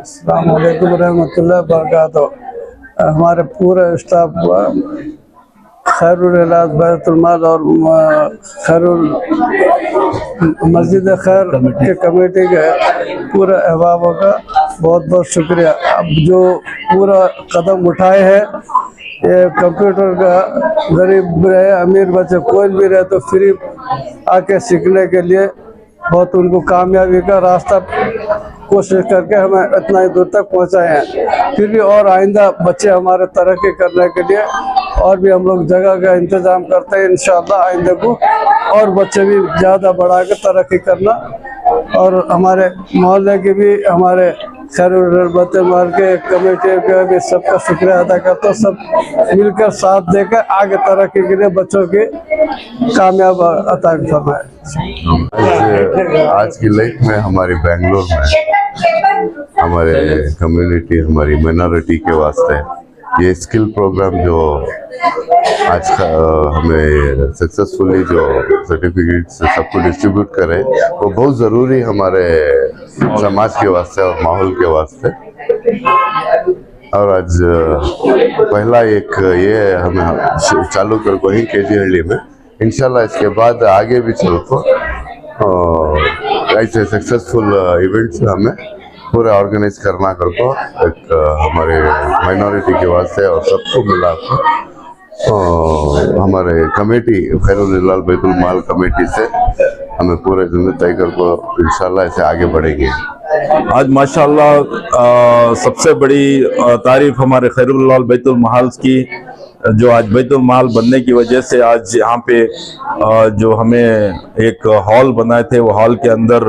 अस्सलाम वालेकुम रहमतुल्लाहि व बरकातहू। हमारे पूरे स्टाफ खैरुल इलाज बैतुल माल और खैरुल मस्जिद खैर के कमेटी के पूरे अहबाबों का बहुत बहुत शुक्रिया। अब जो पूरा कदम उठाए हैं, ये कंप्यूटर का गरीब रहे अमीर बच्चे कोई भी रहे तो फ्री आके सीखने के लिए बहुत उनको कामयाबी का रास्ता कोशिश करके हमें इतना ही दूर तक पहुंचाए हैं। फिर भी और आइंदा बच्चे हमारे तरक्की करने के लिए और भी हम लोग जगह का इंतज़ाम करते हैं। इंशाअल्लाह आइंदा को और बच्चे भी ज़्यादा बढ़ा के तरक्की करना, और हमारे मोहल्ले की भी हमारे खैरुल बैतुल माल के कमेटी का भी सबका शुक्रिया अदा करता हूँ। सब मिलकर साथ देकर आगे तरक्की के लिए बच्चों की कामयाब अता फरमाए। आज की लाइफ में हमारी बेंगलोर में हमारे कम्युनिटी हमारी माइनॉरिटी के वास्ते ये स्किल प्रोग्राम जो आज का हमें सक्सेसफुली जो सर्टिफिकेट सबको डिस्ट्रीब्यूट करें वो बहुत ज़रूरी हमारे समाज के वास्ते और माहौल के वास्ते। और आज पहला एक ये हमें चालू कर को ही केजीहल्ली में, इंशाल्लाह इसके बाद आगे भी चल को ऐसे सक्सेसफुल इवेंट्स हमें पूरा ऑर्गेनाइज करना कर को एक हमारे माइनॉरिटी के वास्ते और सबको मिला हमारे कमेटी खैरुल इलाज बैतुल माल कमेटी से हमें पूरे दिन तय कर को इंशाल्लाह ऐसे आगे बढ़ेंगे। आज माशाल्लाह सबसे बड़ी तारीफ हमारे खैरुल इलाज बैतुल माल की, जो आज बैतुल माल बनने की वजह से आज यहाँ पे जो हमें एक हॉल बनाए थे, वो हॉल के अंदर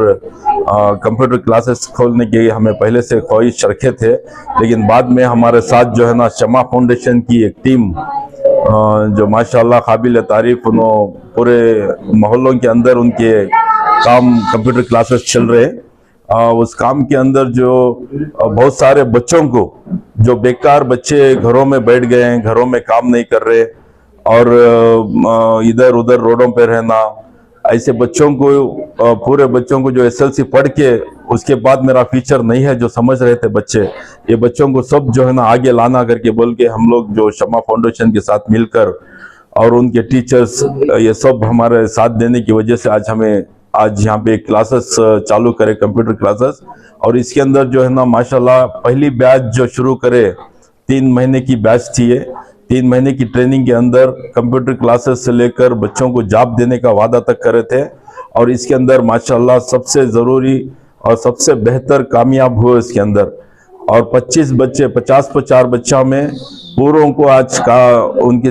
कंप्यूटर क्लासेस खोलने की हमें पहले से ख्वाहिश रखे थे, लेकिन बाद में हमारे साथ जो है ना शमा फाउंडेशन की एक टीम जो माशाल्लाह काबिल तारीफ, उन्होंने पूरे मोहल्लों के अंदर उनके काम कंप्यूटर क्लासेस चल रहे, उस काम के अंदर जो बहुत सारे बच्चों को जो बेकार बच्चे घरों में बैठ गए हैं, घरों में काम नहीं कर रहे और इधर उधर रोडों पे रहना, ऐसे बच्चों को पूरे बच्चों को जो एसएलसी पढ़ के उसके बाद मेरा फ्यूचर नहीं है जो समझ रहे थे बच्चे, ये बच्चों को सब जो है ना आगे लाना करके बोल के हम लोग जो शमा फाउंडेशन के साथ मिलकर और उनके टीचर्स ये सब हमारे साथ देने की वजह से आज यहाँ पे क्लासेस चालू करे कंप्यूटर क्लासेस। और इसके अंदर जो है ना माशाल्लाह पहली बैच जो शुरू करे 3 महीने की बैच थी, ये 3 महीने की ट्रेनिंग के अंदर कंप्यूटर क्लासेस से लेकर बच्चों को जॉब देने का वादा तक करे थे, और इसके अंदर माशाल्लाह सबसे ज़रूरी और सबसे बेहतर कामयाब हुए इसके अंदर। और 25 बच्चे 50 बच्चों में पूरों को आज का उनकी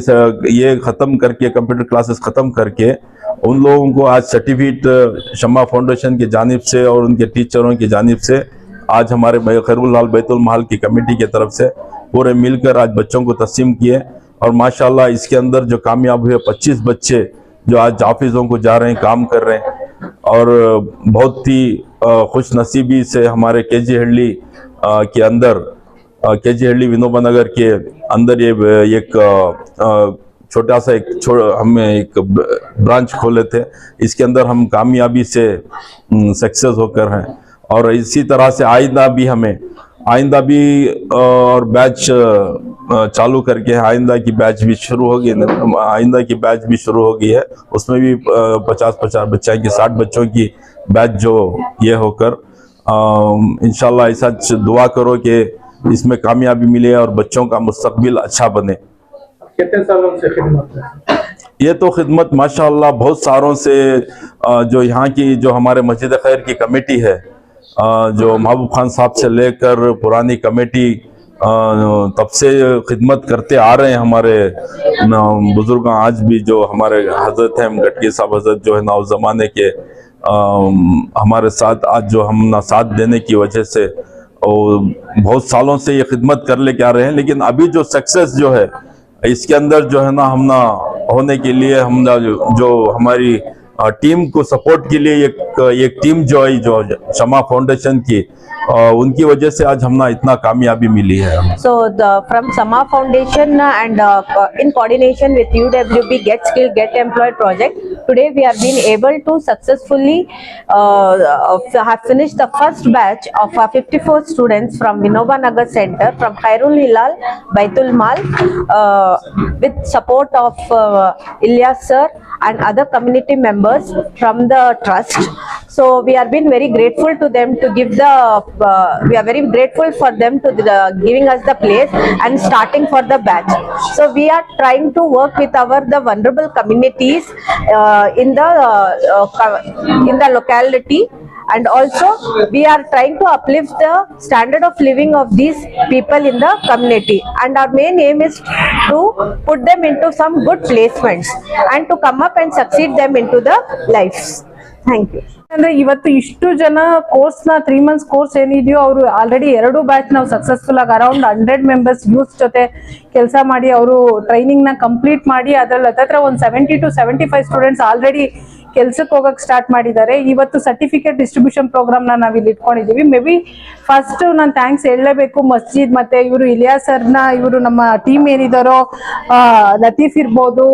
ये ख़त्म करके कंप्यूटर क्लासेस ख़त्म करके उन लोगों को आज सर्टिफिकेट शमा फाउंडेशन की जानिब से और उनके टीचरों की जानिब से आज हमारे खैरुल इलाज बैतुल माल की कमेटी की तरफ से पूरे मिलकर आज बच्चों को तस्लीम किए। और माशाल्लाह इसके अंदर जो कामयाब हुए 25 बच्चे जो आज ऑफिसों को जा रहे हैं, काम कर रहे हैं, और बहुत ही खुश नसीबी से हमारे केजीहल्ली के अंदर केजीहल्ली विनोबा नगर के अंदर ये एक छोटा सा हमें एक ब्रांच खोले थे, इसके अंदर हम कामयाबी से सक्सेस होकर हैं। और इसी तरह से आइंदा भी और बैच चालू करके आइंदा की बैच भी शुरू हो गई है, उसमें भी 50 बच्चे की 60 बच्चों की बैच जो ये होकर इंशाल्लाह ऐसा दुआ करो कि इसमें कामयाबी मिले और बच्चों का मुस्तकबिल अच्छा बने। कितने सालों से खिदमत है? ये तो खिदमत माशाल्लाह बहुत सालों से जो यहाँ की जो हमारे मस्जिद खैर की कमेटी है, जो महबूब खान साहब से लेकर पुरानी कमेटी तब से खिदमत करते आ रहे हैं हमारे बुजुर्ग। आज भी जो हमारे हजरत हैं गटकी साहब हजरत जो है ना उस ज़माने के हमारे साथ आज जो हम ना साथ देने की वजह से और बहुत सालों से ये खिदमत कर लेके आ रहे हैं। लेकिन अभी जो सक्सेस जो है इसके अंदर जो है ना हम ना होने के लिए हम ना जो हमारी टीम को सपोर्ट के लिए एक टीम जो है, जो शमा फाउंडेशन की, उनकी वजह से आज हमने इतना कामयाबी मिली है। So from Sama Foundation and in coordination with UWB Get Skill Get Employed project, today we have been able to successfully have finished the first batch of 54 students from Vinoba Nagar Center from Khairul Hilal Baitul Mal with support of Ilyas sir and other community members from the trust. So we are been very grateful to them to give the we are very grateful for them to giving us the place and starting for the batch. So we are trying to work with the vulnerable communities in the locality, and also we are trying to uplift the standard of living of these people in the community, and our main aim is to put them into some good placements and to come up and succeed them into the lives. Thank you. ಅಂದ್ರೆ ಇವತ್ತು ಇಷ್ಟು ಜನ course ನ 3 months course ಏನಿದೆಯೋ ಅವರು already 2 batch ನಾವು successful ಆಗಿ around 100 members youth ಜೊತೆ ಕೆಲಸ ಮಾಡಿ ಅವರು ಟ್ರೈನಿಂಗ್ ನ ಕಂಪ್ಲೀಟ್ ಮಾಡಿ ಅದ್ರಲ್ಲಿ ಹತ್ರ ಒಂದು 70 to 75 ಸ್ಟೂಡೆಂಟ್ಸ್ ಆಲ್ರೆಡಿ ಕೆಲ್ಸಕ್ಕೆ ಹೋಗಕ್ ಸ್ಟಾರ್ಟ್ ಮಾಡಿದ್ದಾರೆ. ಇವತ್ತು ಸರ್ಟಿಫಿಕೇಟ್ ಡಿಸ್ಟ್ರಿಬ್ಯೂಷನ್ ಪ್ರೋಗ್ರಾಮ್ ನಾವು ಇಲ್ಲಿ ಇಟ್ಕೊಂಡಿದೀವಿ. ಮೇ ಬಿ ಫಸ್ಟ್ ನಾನು ಥ್ಯಾಂಕ್ಸ್ ಹೇಳಲೇಬೇಕು ಮಸ್ಜಿದ್ ಮತ್ತೆ ಇವರು ಇಲಿಯಾಸ್ ಸರ್ನ, ಇವರು ನಮ್ಮ ಟೀಮ್ ಏನಿದಾರೋ ಲತೀಫ್ ಇರ್ಬೋದು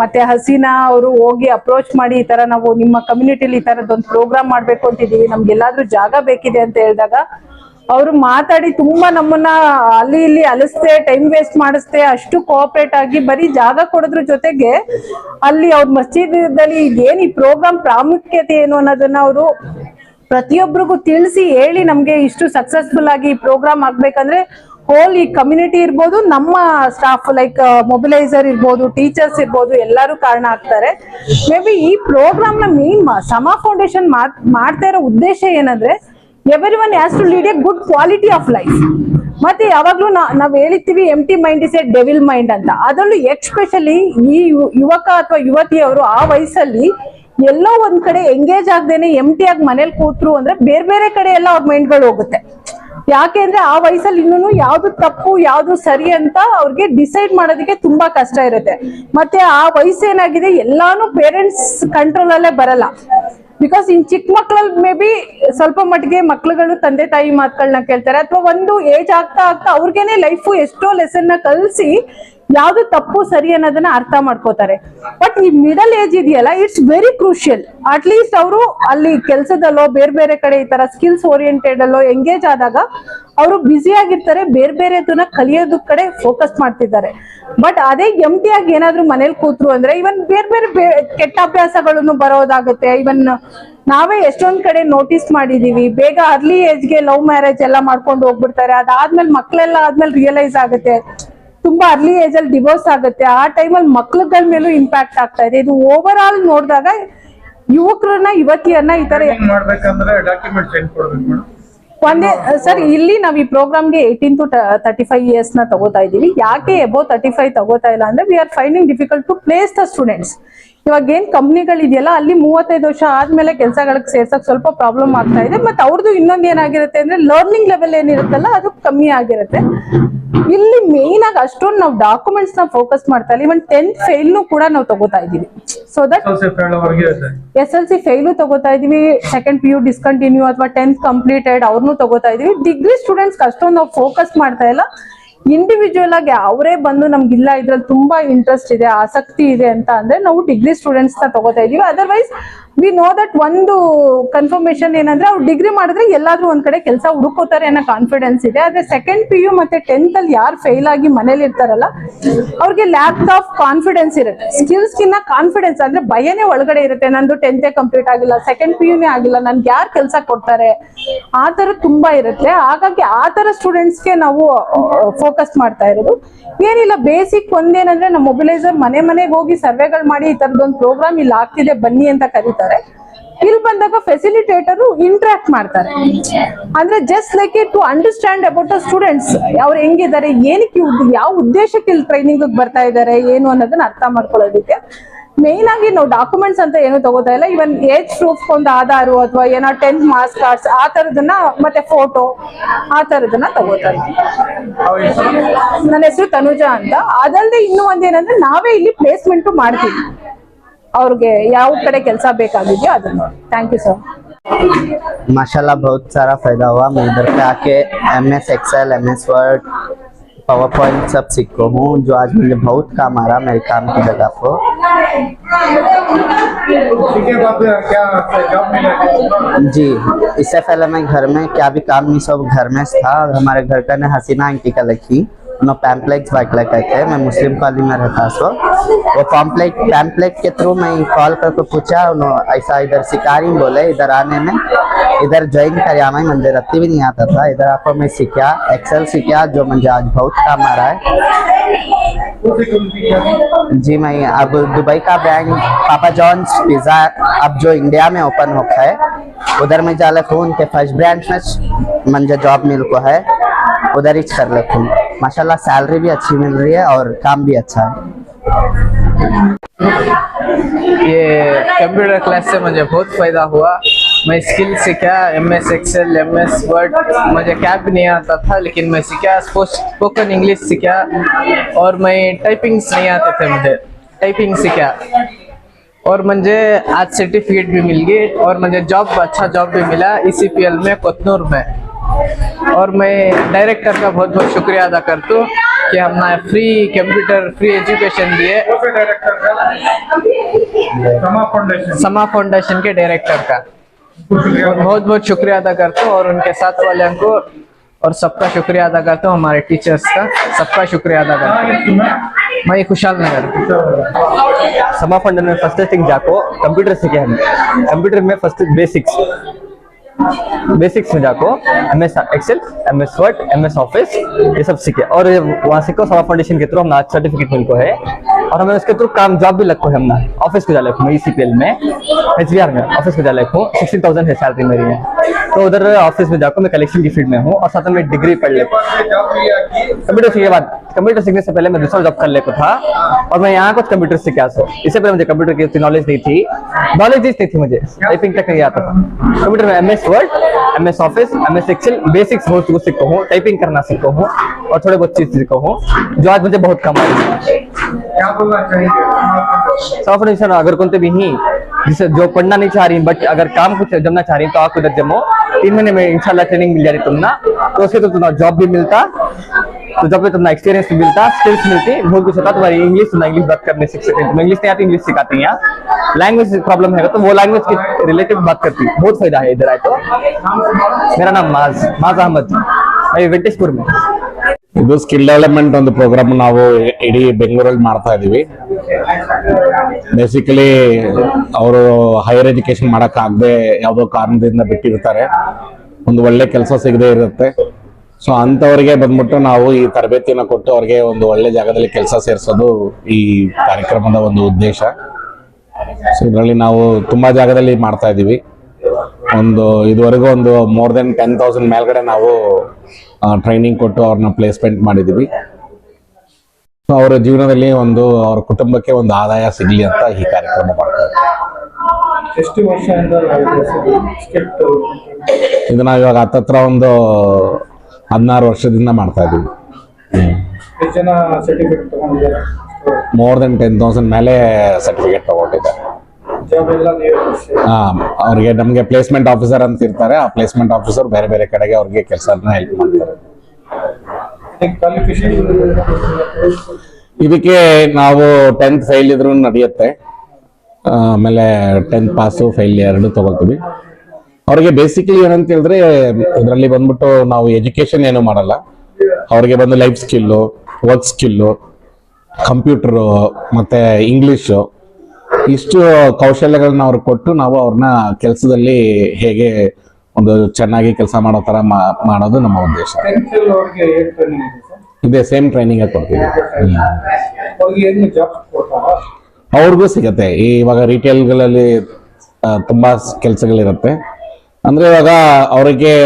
ಮತ್ತೆ ಹಸೀನಾ ಅವರು ಹೋಗಿ ಅಪ್ರೋಚ್ ಮಾಡಿ ಈ ತರ ನಾವು ನಿಮ್ಮ ಕಮ್ಯುನಿಟಿಲಿ ಈ ತರದೊಂದು ಪ್ರೋಗ್ರಾಮ್ ಮಾಡ್ಬೇಕು ಅಂತಿದೀವಿ, ನಮ್ಗೆ ಎಲ್ಲಾದ್ರೂ ಜಾಗ ಬೇಕಿದೆ ಅಂತ ಹೇಳಿದಾಗ ಅವರು ಮಾತಾಡಿ ತುಂಬಾ ನಮ್ಮನ್ನ ಅಲ್ಲಿ ಇಲ್ಲಿ ಅಲಿಸ್ತೆ, ಟೈಮ್ ವೇಸ್ಟ್ ಮಾಡಿಸ್ತೆ, ಅಷ್ಟು ಕೋಆಪರೇಟ್ ಆಗಿ ಬರೀ ಜಾಗ ಕೊಡೋದ್ರ ಜೊತೆಗೆ ಅಲ್ಲಿ ಅವ್ರ ಮಸ್ಜಿದಲ್ಲಿ ಏನ್ ಈ ಪ್ರೋಗ್ರಾಮ್ ಪ್ರಾಮುಖ್ಯತೆ ಏನು ಅನ್ನೋದನ್ನ ಅವರು ಪ್ರತಿಯೊಬ್ಬರಿಗೂ ತಿಳಿಸಿ ಹೇಳಿ ನಮ್ಗೆ ಇಷ್ಟು ಸಕ್ಸಸ್ಫುಲ್ ಆಗಿ ಈ ಪ್ರೋಗ್ರಾಮ್ ಆಗ್ಬೇಕಂದ್ರೆ ಹೋಲ್ ಈ ಕಮ್ಯುನಿಟಿ ಇರ್ಬೋದು, ನಮ್ಮ ಸ್ಟಾಫ್ ಲೈಕ್ ಮೊಬಿಲೈಸರ್ ಇರ್ಬೋದು, ಟೀಚರ್ಸ್ ಇರ್ಬೋದು, ಎಲ್ಲರೂ ಕಾರಣ ಆಗ್ತಾರೆ. ಮೇ ಬಿ ಈ ಪ್ರೋಗ್ರಾಮ್ ನ ಮೇನ್ ಸಮಾ ಫೌಂಡೇಶನ್ ಮಾಡ್ತಾ ಇರೋ ಉದ್ದೇಶ ಏನಂದ್ರೆ everyone has to lead a good quality of life. ಮತ್ತೆ ಯಾವಾಗ್ಲೂ ನಾವ್ ಹೇಳಿರ್ತೀವಿ empty mind is a devil mind ಅಂತ. ಅದರಲ್ಲೂ ಎಕ್ಸ್ಪೆಷಲಿ ಈ ಯುವಕ ಅಥವಾ ಯುವತಿಯವರು ಆ ವಯಸ್ಸಲ್ಲಿ ಎಲ್ಲೋ ಒಂದ್ ಕಡೆ ಎಂಗೇಜ್ ಆಗದೇನೆ ಎಂಟಿ ಆಗಿ ಮನೇಲಿ ಕೂತ್ರು ಅಂದ್ರೆ ಬೇರೆ ಬೇರೆ ಕಡೆ ಎಲ್ಲ ಅವ್ರ ಮೈಂಡ್ಗಳು ಹೋಗುತ್ತೆ. ಯಾಕೆಂದ್ರೆ ಆ ವಯಸ್ಸಲ್ಲಿ ಇನ್ನೂ ಯಾವ್ದು ತಪ್ಪು ಯಾವ್ದು ಸರಿ ಅಂತ ಅವ್ರಿಗೆ ಡಿಸೈಡ್ ಮಾಡೋದಕ್ಕೆ ತುಂಬಾ ಕಷ್ಟ ಇರುತ್ತೆ. ಮತ್ತೆ ಆ ವಯಸ್ಸು ಏನಾಗಿದೆ ಎಲ್ಲಾನು ಪೇರೆಂಟ್ಸ್ ಕಂಟ್ರೋಲ್ ಅಲ್ಲೇ ಬರಲ್ಲ. ಬಿಕಾಸ್ ಇನ್ ಚಿಕ್ಕ ಮಕ್ಳಲ್ಲಿ ಮೇ ಬಿ ಸ್ವಲ್ಪ ಮಟ್ಟಿಗೆ ಮಕ್ಳುಗಳು ತಂದೆ ತಾಯಿ ಮಾತುಗಳನ್ನ ಕೇಳ್ತಾರೆ, ಅಥವಾ ಒಂದು ಏಜ್ ಆಗ್ತಾ ಆಗ್ತಾ ಅವ್ರಿಗೇನೆ ಲೈಫು ಎಷ್ಟೋ ಲೆಸನ್ ನ ಕಲಿಸಿ ಯಾವ್ದು ತಪ್ಪು ಸರಿ ಅನ್ನೋದನ್ನ ಅರ್ಥ ಮಾಡ್ಕೋತಾರೆ. ಬಟ್ ಈ ಮಿಡಲ್ ಏಜ್ ಇದೆಯಲ್ಲ, ಇಟ್ಸ್ ವೆರಿ ಕ್ರೂಷಿಯಲ್. ಅಟ್ಲೀಸ್ಟ್ ಅವರು ಅಲ್ಲಿ ಕೆಲಸದಲ್ಲೋ ಬೇರೆ ಬೇರೆ ಕಡೆ ಈ ತರ ಸ್ಕಿಲ್ಸ್ ಓರಿಯೆಂಟೆಡ್ ಅಲ್ಲೋ ಎಂಗೇಜ್ ಆದಾಗ ಅವರು ಬ್ಯುಸಿ ಆಗಿರ್ತಾರೆ, ಬೇರೆ ಬೇರೆದನ್ನ ಕಲಿಯೋದ ಕಡೆ ಫೋಕಸ್ ಮಾಡ್ತಿದ್ದಾರೆ. ಬಟ್ ಅದೇ ಎಂಟಿ ಆಗಿ ಏನಾದ್ರು ಮನೇಲಿ ಕೂತ್ರು ಅಂದ್ರೆ ಇವನ್ ಬೇರೆ ಬೇರೆ ಕೆಟ್ಟ ಅಭ್ಯಾಸಗಳನ್ನು ಬರೋದಾಗುತ್ತೆ. ಇವನ್ ನಾವೇ ಎಷ್ಟೊಂದ್ ಕಡೆ ನೋಟಿಸ್ ಮಾಡಿದೀವಿ, ಬೇಗ ಅರ್ಲಿ ಏಜ್ಗೆ ಲವ್ ಮ್ಯಾರೇಜ್ ಎಲ್ಲ ಮಾಡ್ಕೊಂಡು ಹೋಗ್ಬಿಡ್ತಾರೆ. ಅದಾದ್ಮೇಲೆ ಮಕ್ಳೆಲ್ಲ ಆದ್ಮೇಲೆ ರಿಯಲೈಸ್ ಆಗುತ್ತೆ, ತುಂಬಾ ಅರ್ಲಿ ಏಜ್ ಅಲ್ಲಿ ಡಿವೋರ್ಸ್ ಆಗುತ್ತೆ. ಆ ಟೈಮಲ್ಲಿ ಮಕ್ಳುಗಳ ಮೇಲೂ ಇಂಪ್ಯಾಕ್ಟ್ ಆಗ್ತಾ ಇದೆ. ಇದು ಓವರ್ ಆಲ್ ನೋಡಿದಾಗ ಯುವಕರನ್ನ ಯುವತಿಯನ್ನ ಈ ತರ ಮಾಡ್ಬೇಕಂದ್ರೆ ಡಾಕ್ಯುಮೆಂಟ್ಸ್ ಏನ್ ಕೊಡ್ಬೇಕು ಮೇಡಮ್? ಒಂದೇ ಸರ್, ಇಲ್ಲಿ ನಾವ್ ಈ ಪ್ರೋಗ್ರಾಮ್ಗೆ 18 to 35 years ನ ತಗೋತಾ ಇದೀವಿ. ಯಾಕೆ ಅಬೌವ್ 35 ತಗೋತಾ ಇಲ್ಲ ಅಂದ್ರೆ we are finding difficult to place the students. ಇವಾಗ ಏನ್ ಕಂಪ್ನಿಗಳಿದೆಯಲ್ಲ ಅಲ್ಲಿ 35 ವರ್ಷ ಆದ್ಮೇಲೆ ಕೆಲಸಗಳಿಗೆ ಸೇರ್ಸಕ್ ಸ್ವಲ್ಪ ಪ್ರಾಬ್ಲಮ್ ಆಗ್ತಾ ಇದೆ. ಮತ್ತೆ ಅವ್ರದ್ದು ಇನ್ನೊಂದ್ ಏನಾಗಿರುತ್ತೆ ಅಂದ್ರೆ ಲರ್ನಿಂಗ್ ಲೆವೆಲ್ ಏನಿರುತ್ತಲ್ಲ ಅದು ಕಮ್ಮಿ ಆಗಿರುತ್ತೆ. ಇಲ್ಲಿ ಮೇನ್ ಆಗಿ ಅಷ್ಟೊಂದು ನಾವು ಡಾಕ್ಯುಮೆಂಟ್ಸ್ ನ ಫೋಕಸ್ ಮಾಡ್ತಾ ಇಲ್ಲ. ಇವನ್ 10th ಫೇಲ್ ಕೂಡ ನಾವು ತಗೋತಾ ಇದೀವಿ. ಸೊ ದಟ್ SLC ಫೇಲು ತಗೋತಾ ಇದೀವಿ, ಸೆಕೆಂಡ್ PU ಡಿಸ್ಕಂಟಿನ್ಯೂ ಅಥವಾ 10th ಕಂಪ್ಲೀಟೆಡ್ ಅವ್ರನ್ನೂ ತಗೋತಾ ಇದೀವಿ. ಡಿಗ್ರಿ ಸ್ಟೂಡೆಂಟ್ಸ್ ಅಷ್ಟೊಂದು ನಾವು ಫೋಕಸ್ ಮಾಡ್ತಾ ಇಲ್ಲ. ಇಂಡಿವಿಜುವಲ್ ಆಗಿ ಅವರೇ ಬಂದು ನಮ್ಗಿಲ್ಲ ಇದ್ರಲ್ಲಿ ತುಂಬಾ ಇಂಟ್ರೆಸ್ಟ್ ಇದೆ, ಆಸಕ್ತಿ ಇದೆ ಅಂತ ಅಂದ್ರೆ ನಾವು ಡಿಗ್ರಿ ಸ್ಟೂಡೆಂಟ್ಸ್ ನ ತಗೋತಾ ಇದೀವಿ. ಅದರ್ವೈಸ್ ವಿ ನೋ ದಟ್ ಒಂದು ಕನ್ಫರ್ಮೇಶನ್ ಏನಂದ್ರೆ ಅವ್ರು ಡಿಗ್ರಿ ಮಾಡಿದ್ರೆ ಎಲ್ಲಾದ್ರೂ ಒಂದ್ ಕಡೆ ಕೆಲಸ ಹುಡುಕೋತಾರೆ ಅನ್ನೋ ಕಾನ್ಫಿಡೆನ್ಸ್ ಇದೆ. ಆದ್ರೆ ಸೆಕೆಂಡ್ PU ಮತ್ತೆ 10th ಅಲ್ಲಿ ಯಾರು ಫೇಲ್ ಆಗಿ ಮನೇಲಿ ಇರ್ತಾರಲ್ಲ ಅವ್ರಿಗೆ ಲ್ಯಾಕ್ ಆಫ್ ಕಾನ್ಫಿಡೆನ್ಸ್ ಇರುತ್ತೆ. ಸ್ಕಿಲ್ಸ್ ಕಿನ್ನ ಕಾನ್ಫಿಡೆನ್ಸ್ ಅಂದ್ರೆ ಭಯನೇ ಒಳಗಡೆ ಇರುತ್ತೆ. ನಂದು 10th ಕಂಪ್ಲೀಟ್ ಆಗಿಲ್ಲ, ಸೆಕೆಂಡ್ PUನೇ ಆಗಿಲ್ಲ, ನನ್ಗೆ ಯಾರು ಕೆಲಸ ಕೊಡ್ತಾರೆ, ಆ ತರ ತುಂಬಾ ಇರುತ್ತೆ. ಹಾಗಾಗಿ ಆ ತರ ಸ್ಟೂಡೆಂಟ್ಸ್ಗೆ ನಾವು ಫೋಕಸ್ ಮಾಡ್ತಾ ಇರೋದು. ಏನಿಲ್ಲ, ಬೇಸಿಕ್ ಒಂದೇನಂದ್ರೆ ನಮ್ಮ ಮೊಬಿಲೈಸರ್ ಮನೆ ಮನೆಗೆ ಹೋಗಿ ಸರ್ವೆಗಳು ಮಾಡಿ ಈ ತರದೊಂದು ಪ್ರೋಗ್ರಾಮ್ ಇಲ್ಲಿ ಆಗ್ತಿದೆ ಬನ್ನಿ ಅಂತ ಕರೀತಾರೆ. ಇಲ್ಲಿ ಬಂದಾಗ ಫೆಸಿಲಿಟೇಟರ್ ಇಂಟ್ರಾಕ್ಟ್ ಮಾಡ್ತಾರೆ. ಅಂದ್ರೆ just like it to understand about the students, ಅವ್ರು ಹೆಂಗಿದ್ದಾರೆ, ಏನಕ್ಕೆ ಯಾವ ಉದ್ದೇಶಕ್ಕೆ ಇಲ್ಲಿ ಟ್ರೈನಿಂಗ್ ಬರ್ತಾ ಇದ್ದಾರೆ ಏನು ಅನ್ನೋದನ್ನ ಅರ್ಥ ಮಾಡ್ಕೊಳ್ಳೋದಕ್ಕೆ. ಮೇನ್ ಆಗಿ ನಾವು ಡಾಕ್ಯುಮೆಂಟ್ಸ್ ಅಂತ ಏನು ತಗೋತಾ ಇಲ್ಲ. ಇವನ್ ಏಜ್ ಪ್ರೂಫ್ ಒಂದು ಆಧಾರು ಅಥವಾ ಏನೋ 10th ಮಾರ್ಕ್ಸ್ ಕಾರ್ಡ್ಸ್ ಆ ತರದನ್ನ ಮತ್ತೆ ಫೋಟೋ ಆ ತರದನ್ನ ತಗೋತಾ ಇದ್ದೀವಿ. ನನ್ನ ಹೆಸರು ತನುಜಾ ಅಂತ. ಅದಲ್ಲದೆ ಇನ್ನೂ ಒಂದೇನಂದ್ರೆ ನಾವೇ ಇಲ್ಲಿ ಪ್ಲೇಸ್ಮೆಂಟ್ ಮಾಡ್ತೀವಿ. ಅವ್ರಿಗೆ ಯಾವ ಕಡೆ ಕೆಲಸ ಬೇಕಾಗಿದೆಯೋ ಅದನ್ನ ಥ್ಯಾಂಕ್ ಯು ಸರ್. माशाल्लाह बहुत सारा फायदा हुआ। मैं इधर पे आके MS Excel, MS Word, PowerPoint सब सीखा हूँ, जो आज मुझे बहुत काम आ रहा मेरे काम की जगह को। उसके बाद क्या जॉब मिला? जी, इससे पहले मैं घर में क्या भी काम नहीं, सब घर में था। हमारे घर का ने हसीना आंटी का लिखी उन्होंने पैम्पलेट्स बाइकला कहते हैं। मैं मुस्लिम कॉलोनी में रहता सो वो पैम्पलेट के थ्रू मैं कॉल करके पूछा, उन्होंने ऐसा इधर सिखा रही बोले इधर आने में, इधर ज्वाइन कराया। मैं मुझे रत्ती भी नहीं आता था, इधर आपको मैं सीखा एक्सेल सीखा, जो मुझे आज बहुत काम आ रहा है। जी, मैं अब दुबई का ब्रांड पापा जॉन्स पिज़्ज़ा अब जो इंडिया में ओपन होता है उधर मैं जा लेता हूँ। उनके फर्स्ट ब्रांच में मुझे जॉब मिल को है, उधर ही कर लेता हूँ। माशाल्लाह सैलरी भी अच्छी मिल रही है और काम भी अच्छा है। ये कंप्यूटर क्लास से मुझे बहुत फ़ायदा हुआ। मैं स्किल सीखा, MS एक्सेल, MS वर्ड, मुझे क्या भी नहीं आता था लेकिन मैं सीखा। स्पोकन इंग्लिश सीखा और मैं टाइपिंग्स नहीं आते थे, मुझे टाइपिंग सीखा और मुझे आज सर्टिफिकेट भी मिल गई और मुझे अच्छा जॉब भी मिला ECPL में कोतनूर में। और मैं डायरेक्टर का बहुत बहुत शुक्रिया अदा करता हूँ कि हमने फ्री एजुकेशन दिए। समा फाउंडेशन के डायरेक्टर का बहुत बहुत शुक्रिया अदा करता हूँ और उनके साथ वालों को और सबका शुक्रिया अदा करता हूँ, हमारे टीचर्स का सबका शुक्रिया अदा करता हूँ। मैं खुशहाल नगर समा फाउंडेशन में फर्स्ट थिंग जाको कंप्यूटर सीखे हम। कंप्यूटर में फर्स्ट बेसिक्स में जाको MS Excel, MS Word, MS Office ये सब सीखे और वहाँ से को समा फाउंडेशन के थ्रू हमने आज सर्टिफिकेट मिल को है और हमें उसके थ्रू काम जॉब भी लगो है। हमने ऑफिस को जा लेखूँ मैं ECPL में HBR में ऑफिस को जा लेखूँ 16,000 है सैलरी मेरी है। तो उधर ऑफिस में जाकर मैं कलेक्शन की फील्ड में हूँ और साथ में डिग्री पढ़ लेता हूँ। कंप्यूटर सीखने के बाद कंप्यूटर सीखने से पहले मैं दूसरा जॉब कर लेता था और मैं यहाँ कुछ कंप्यूटर सीखा। इससे पहले मुझे कंप्यूटर की नॉलेज नहीं थी मुझे टाइपिंग तक नहीं आता था। कंप्यूटर में MS Word, MS Office, MS Excel basics बहुत कुछ सीखा हूँ, टाइपिंग करना सीखा हूँ और थोड़े बहुत चीज सीखा हूँ जो आज मुझे बहुत कम आई। क्या बोलना चाहिए सॉफ्टवेयर अगर कोणते भी ही जिसे जो पढ़ना नहीं चाह रही बट अगर काम कुछ जमना चाह रही तो आप उधर जमो, 3 महीने में इंशाल्लाह ट्रेनिंग मिल जा रही तुमना, तो उसके तो तुम्हारा जॉब भी मिलता, तो जॉब में तुम्हारा एक्सपीरियंस भी मिलता, स्किल्स मिलती, बहुत कुछ होता। तुम्हारी इंग्लिश बात करने सीख सकते, तुम इंग्लिश नहीं आती इंग्लिश सिखाती हैं। लैंग्वेज प्रॉब्लम है तो वो लैंग्वेज के रिलेटेड बात करती, बहुत फायदा है इधर आए तो। मेरा नाम माज अहमद, मैं ವೆಂಕಟೇಶ್ಪುರ में। ಇದು ಸ್ಕಿಲ್ ಡೆವಲಪ್ಮೆಂಟ್ ಒಂದು ಪ್ರೋಗ್ರಾಮ್ ನಾವು ಇಡೀ ಬೆಂಗಳೂರಲ್ಲಿ ಮಾಡ್ತಾ ಇದೀವಿ। ಬೇಸಿಕಲಿ ಅವರು ಹೈಯರ್ ಎಜುಕೇಶನ್ ಮಾಡಕ್ಕಾಗದೆ ಯಾವುದೋ ಕಾರಣದಿಂದ ಬಿಟ್ಟಿರ್ತಾರೆ, ಒಂದು ಒಳ್ಳೆ ಕೆಲಸ ಸಿಗದೆ ಇರುತ್ತೆ। ಸೊ ಅಂಥವರಿಗೆ ಬಂದ್ಬಿಟ್ಟು ನಾವು ಈ ತರಬೇತಿಯನ್ನು ಕೊಟ್ಟು ಅವ್ರಿಗೆ ಒಂದು ಒಳ್ಳೆ ಜಾಗದಲ್ಲಿ ಕೆಲಸ ಸೇರಿಸೋದು ಈ ಕಾರ್ಯಕ್ರಮದ ಒಂದು ಉದ್ದೇಶ। ಸೊ ಇದರಲ್ಲಿ ನಾವು ತುಂಬಾ ಜಾಗದಲ್ಲಿ ಮಾಡ್ತಾ ಇದೀವಿ। ಇದುವರೆಗೂ ಒಂದು ಮೋರ್ ದೆನ್ 10,000 ಮೇಲ್ಗಡೆ ನಾವು ಟ್ರೈನಿಂಗ್ ಕೊಟ್ಟು ಅವ್ರನ್ನ ಪ್ಲೇಸ್ಮೆಂಟ್ ಮಾಡಿದೀವಿ। ಸೊ ಅವರ ಜೀವನದಲ್ಲಿ ಅವ್ರ ಕುಟುಂಬಕ್ಕೆ ಒಂದು ಆದಾಯ ಸಿಗಲಿ ಅಂತ ಈ ಕಾರ್ಯಕ್ರಮ ಮಾಡ್ತಾರೆ। ಎಷ್ಟು ವರ್ಷದಿಂದ ಇದು ನಾವು ಇವಾಗ ಹತ್ತತ್ರ ಒಂದು 16 ವರ್ಷದಿಂದ ಮಾಡ್ತಾ ಇದೀವಿ। ಎಷ್ಟು ಜನ ಸರ್ಟಿಫಿಕೇಟ್ ತಗೊಂಡಿದ್ದಾರೆ? ಮೋರ್ ದೆನ್ 10,000 ಮೇಲೆ ಸರ್ಟಿಫಿಕೇಟ್ ತಗೊಂಡಿದ್ದಾರೆ। ಅವ್ರಿಗೆ ನಮ್ಗೆ ಪ್ಲೇಸ್ಮೆಂಟ್ ಆಫೀಸರ್ ಅಂತ ಇರ್ತಾರೆ, ಆ ಪ್ಲೇಸ್ಮೆಂಟ್ ಆಫೀಸರ್ ಬೇರೆ ಬೇರೆ ಕಡೆಗೆ ಅವ್ರಿಗೆ ಕೆಲಸನ ಹೆಲ್ಪ್ ಮಾಡ್ತಾರೆ। ಇದಕ್ಕೆ ನಾವು 10th ಫೈಲ್ ಇದ್ರೂ ನಡೆಯುತ್ತೆ, ಆಮೇಲೆ 10th ಪಾಸು ಫೈಲ್ 2 ತಗೊಳ್ತೀವಿ। ಅವ್ರಿಗೆ ಬೇಸಿಕಲಿ ಏನಂತ ಹೇಳಿದ್ರೆ ಇದರಲ್ಲಿ ಬಂದ್ಬಿಟ್ಟು ನಾವು ಎಜುಕೇಶನ್ ಏನು ಮಾಡಲ್ಲ, ಅವ್ರಿಗೆ ಬಂದು life skill, work skill, computer ಮತ್ತೆ ಇಂಗ್ಲಿಷು ಇಷ್ಟು ಕೌಶಲ್ಯಗಳನ್ನ ಅವ್ರಿಗೆ ಕೊಟ್ಟು ನಾವು ಅವ್ರನ್ನ ಕೆಲಸದಲ್ಲಿ ಹೇಗೆ ಒಂದು ಚೆನ್ನಾಗಿ ಕೆಲಸ ಮಾಡೋ ತರ ಮಾಡೋದು ನಮ್ಮ ಉದ್ದೇಶ। ಇದೇ ಸೇಮ್ ಟ್ರೈನಿಂಗ್ ಕೊಡ್ತೀವಿ, ಅವ್ರಿಗೂ ಸಿಗತ್ತೆ। ಇವಾಗ ರಿಟೇಲ್ಗಳಲ್ಲಿ ತುಂಬಾ ಕೆಲಸಗಳಿರುತ್ತೆ, ಅಂದ್ರೆ ಇವಾಗ ಅವರಿಗೆ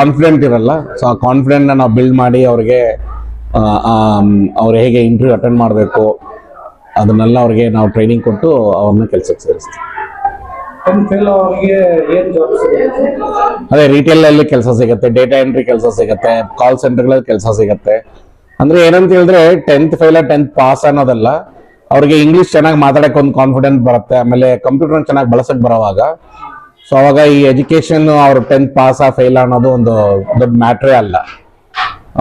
ಕಾನ್ಫಿಡೆಂಟ್ ಇರಲ್ಲ, ಸೊ ಆ ಕಾನ್ಫಿಡೆಂಟ್ ನಾವು ಬಿಲ್ಡ್ ಮಾಡಿ ಅವ್ರಿಗೆ ಅವ್ರು ಹೇಗೆ ಇಂಟರ್ವ್ಯೂ ಅಟೆಂಡ್ ಮಾಡಬೇಕು ಅದನ್ನೆಲ್ಲ ಅವ್ರಿಗೆ ನಾವು ಟ್ರೈನಿಂಗ್ ಕೊಟ್ಟು ಅವ್ರನ್ನ ಕೆಲಸಕ್ಕೆ ಸೇರಿಸ್ತೀವಿ। ಅದೇ ರಿಟೇಲ್ ಅಲ್ಲಿ ಕೆಲಸ ಸಿಗುತ್ತೆ, ಡೇಟಾ ಎಂಟ್ರಿ ಕೆಲಸ ಸಿಗುತ್ತೆ, ಕಾಲ್ ಸೆಂಟರ್ಗಳಲ್ಲಿ ಕೆಲಸ ಸಿಗುತ್ತೆ। ಅಂದ್ರೆ ಏನಂತ ಹೇಳಿದ್ರೆ 10th ಫೈಲ್ 10th ಪಾಸ್ ಅನ್ನೋದಲ್ಲ, ಅವ್ರಿಗೆ ಇಂಗ್ಲಿಷ್ ಚೆನ್ನಾಗಿ ಮಾತಾಡಕ್ಕೆ ಒಂದು ಕಾನ್ಫಿಡೆನ್ಸ್ ಬರುತ್ತೆ, ಆಮೇಲೆ ಕಂಪ್ಯೂಟರ್ ಚೆನ್ನಾಗಿ ಬಳಸಕ್ ಬರೋವಾಗ ಸೊ ಅವಾಗ ಈ ಎಜುಕೇಶನ್ ಅವ್ರು 10th ಪಾಸ್ ಫೇಲ್ ಅನ್ನೋದು ಒಂದು ದೊಡ್ಡ ಮ್ಯಾಟ್ರೇ ಅಲ್ಲ.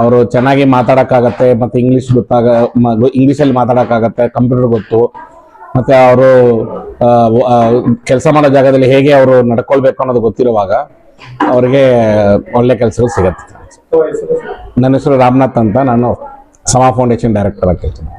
ಅವರು ಚೆನ್ನಾಗಿ ಮಾತಾಡಕ್ಕಾಗತ್ತೆ, ಮತ್ತೆ ಇಂಗ್ಲಿಷ್ ಇಂಗ್ಲಿಷಲ್ಲಿ ಮಾತಾಡಕ್ಕಾಗತ್ತೆ, ಕಂಪ್ಯೂಟರ್ ಗೊತ್ತು, ಮತ್ತೆ ಅವರು ಕೆಲಸ ಮಾಡೋ ಜಾಗದಲ್ಲಿ ಹೇಗೆ ಅವರು ನಡ್ಕೊಳ್ಬೇಕು ಅನ್ನೋದು ಗೊತ್ತಿರುವಾಗ ಅವ್ರಿಗೆ ಒಳ್ಳೆ ಕೆಲಸಗಳು ಸಿಗತ್ತೆ. ನನ್ನ ಹೆಸರು ರಾಮನಾಥ್ ಅಂತ, ನಾನು ಸಮಾ ಫೌಂಡೇಶನ್ ಡೈರೆಕ್ಟರ್ ಆಗಿ ಕೆಲಸ ಮಾಡ್ತೀನಿ.